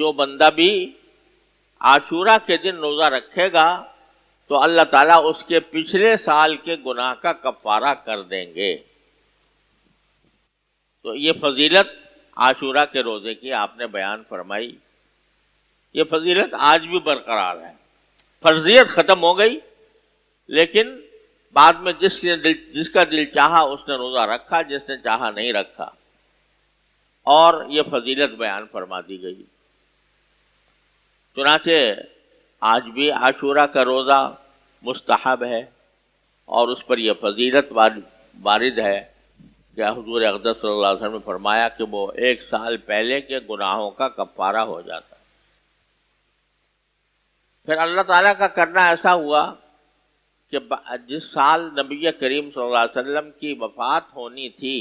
جو بندہ بھی عاشورہ کے دن روزہ رکھے گا تو اللہ تعالیٰ اس کے پچھلے سال کے گناہ کا کفارہ کر دیں گے. تو یہ فضیلت عاشورہ کے روزے کی آپ نے بیان فرمائی. یہ فضیلت آج بھی برقرار ہے. فرضیت ختم ہو گئی، لیکن بعد میں جس کا دل چاہا اس نے روزہ رکھا، جس نے چاہا نہیں رکھا، اور یہ فضیلت بیان فرما دی گئی. چنانچہ آج بھی عاشورہ کا روزہ مستحب ہے، اور اس پر یہ فضیلت وارد ہے کہ حضور اقدس صلی اللہ علیہ وسلم نے فرمایا کہ وہ 1 سال پہلے کے گناہوں کا کفارہ ہو جاتا ہے. پھر اللہ تعالیٰ کا کرنا ایسا ہوا کہ جس سال نبی کریم صلی اللہ علیہ وسلم کی وفات ہونی تھی،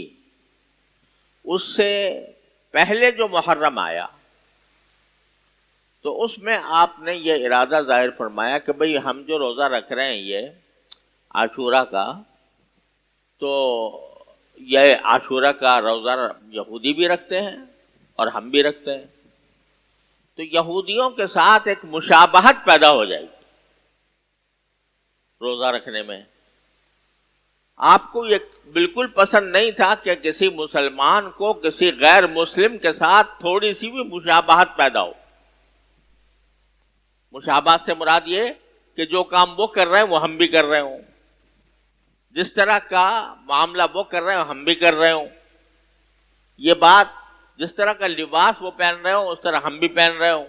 اس سے پہلے جو محرم آیا تو اس میں آپ نے یہ ارادہ ظاہر فرمایا کہ بھئی ہم جو روزہ رکھ رہے ہیں یہ عاشورہ کا، تو یہ عاشورہ کا روزہ یہودی بھی رکھتے ہیں اور ہم بھی رکھتے ہیں، تو یہودیوں کے ساتھ ایک مشابہت پیدا ہو جائے گی روزہ رکھنے میں. آپ کو یہ بالکل پسند نہیں تھا کہ کسی مسلمان کو کسی غیر مسلم کے ساتھ تھوڑی سی بھی مشابہت پیدا ہو. مشابہت سے مراد یہ کہ جو کام وہ کر رہے ہیں وہ ہم بھی کر رہے ہوں، جس طرح کا معاملہ وہ کر رہے ہیں ہم بھی کر رہے ہوں. یہ بات جس طرح کا لباس وہ پہن رہے ہوں اس طرح ہم بھی پہن رہے ہوں،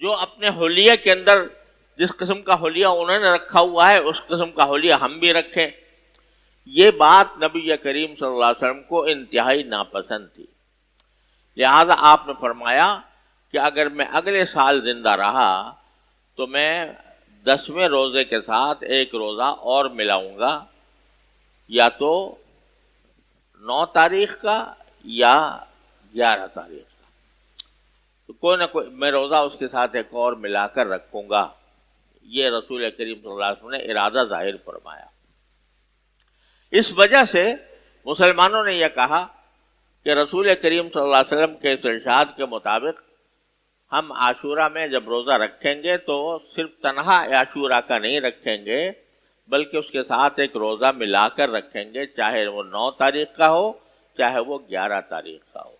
جو اپنے حلیے کے اندر جس قسم کا حلیہ انہوں نے رکھا ہوا ہے اس قسم کا حلیہ ہم بھی رکھیں. یہ بات نبی کریم صلی اللہ علیہ وسلم کو انتہائی ناپسند تھی. لہذا آپ نے فرمایا کہ اگر میں اگلے سال زندہ رہا تو میں 10ویں روزے کے ساتھ ایک روزہ اور ملاؤں گا، یا تو 9 تاریخ کا یا 11 تاریخ کا، تو کوئی نہ کوئی میں روزہ اس کے ساتھ ایک اور ملا کر رکھوں گا. یہ رسول کریم صلی اللہ علیہ وسلم نے ارادہ ظاہر فرمایا. اس وجہ سے مسلمانوں نے یہ کہا کہ رسول کریم صلی اللہ علیہ وسلم کے اس ارشاد کے مطابق ہم عاشورہ میں جب روزہ رکھیں گے تو صرف تنہا عاشورہ کا نہیں رکھیں گے، بلکہ اس کے ساتھ ایک روزہ ملا کر رکھیں گے، چاہے وہ 9 تاریخ کا ہو چاہے وہ 11 تاریخ کا ہو.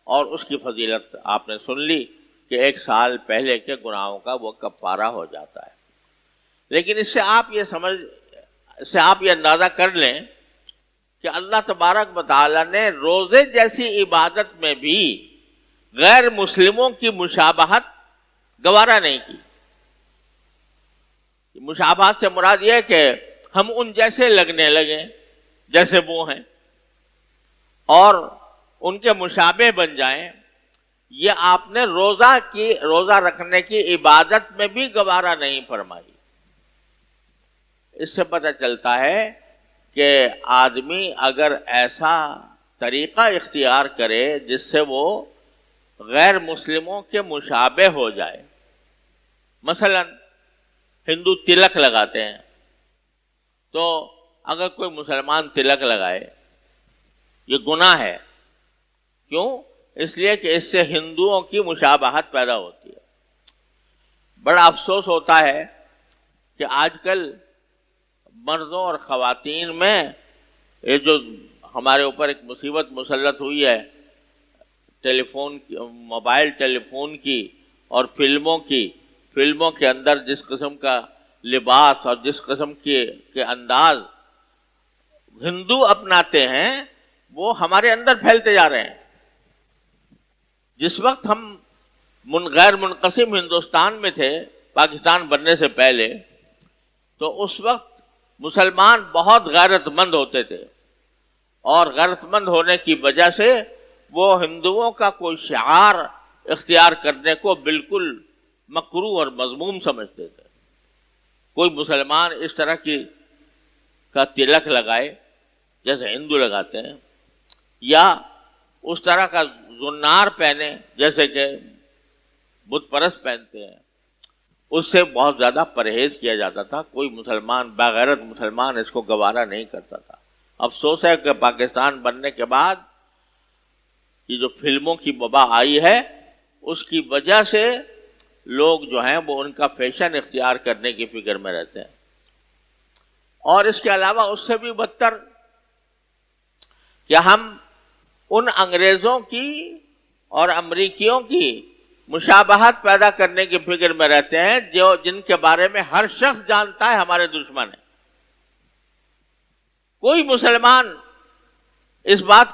اور اس کی فضیلت آپ نے سن لی کہ 1 سال پہلے کے گناہوں کا وہ کفارہ ہو جاتا ہے. لیکن اس سے آپ یہ اندازہ کر لیں کہ اللہ تبارک و تعالیٰ نے روزے جیسی عبادت میں بھی غیر مسلموں کی مشابہت گوارا نہیں کی. مشابہت سے مراد یہ ہے کہ ہم ان جیسے لگنے لگیں جیسے وہ ہیں اور ان کے مشابہ بن جائیں. یہ آپ نے روزہ رکھنے کی عبادت میں بھی گوارا نہیں فرمائی. اس سے پتہ چلتا ہے کہ آدمی اگر ایسا طریقہ اختیار کرے جس سے وہ غیر مسلموں کے مشابہ ہو جائے، مثلا ہندو تلک لگاتے ہیں، تو اگر کوئی مسلمان تلک لگائے یہ گناہ ہے. کیوں؟ اس لیے کہ اس سے ہندوؤں کی مشابہت پیدا ہوتی ہے. بڑا افسوس ہوتا ہے کہ آج کل مردوں اور خواتین میں یہ جو ہمارے اوپر ایک مصیبت مسلط ہوئی ہے موبائل ٹیلی فون کی اور فلموں کے اندر جس قسم کا لباس اور جس قسم کے انداز ہندو اپناتے ہیں وہ ہمارے اندر پھیلتے جا رہے ہیں. جس وقت ہم غیر منقسم ہندوستان میں تھے پاکستان بننے سے پہلے، تو اس وقت مسلمان بہت غیرت مند ہوتے تھے، اور غیرت مند ہونے کی وجہ سے وہ ہندوؤں کا کوئی شعار اختیار کرنے کو بالکل مکروہ اور مذموم سمجھتے تھے. کوئی مسلمان اس طرح کا تلک لگائے جیسے ہندو لگاتے ہیں، یا اس طرح کا زنار پہنے جیسے کہ بت پرست پہنتے ہیں، اس سے بہت زیادہ پرہیز کیا جاتا تھا. کوئی مسلمان باغیرت مسلمان اس کو گوارا نہیں کرتا تھا. افسوس ہے کہ پاکستان بننے کے بعد یہ جو فلموں کی وبا آئی ہے اس کی وجہ سے لوگ جو ہیں وہ ان کا فیشن اختیار کرنے کی فکر میں رہتے ہیں. اور اس کے علاوہ اس سے بھی بدتر کہ ہم ان انگریزوں کی اور امریکیوں کی مشابہت پیدا کرنے کی فکر میں رہتے ہیں جن کے بارے میں ہر شخص جانتا ہے ہمارے دشمن ہیں. کوئی مسلمان اس بات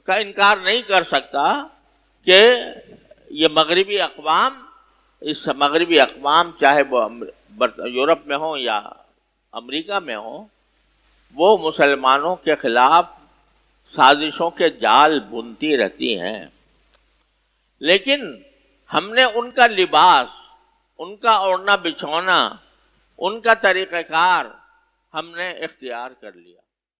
کا انکار نہیں کر سکتا کہ یہ مغربی اقوام چاہے وہ یورپ میں ہوں یا امریکہ میں ہوں، وہ مسلمانوں کے خلاف سازشوں کے جال بنتی رہتی ہیں. لیکن ہم نے ان کا لباس، ان کا اوڑھنا بچھونا، ان کا طریقہ کار ہم نے اختیار کر لیا.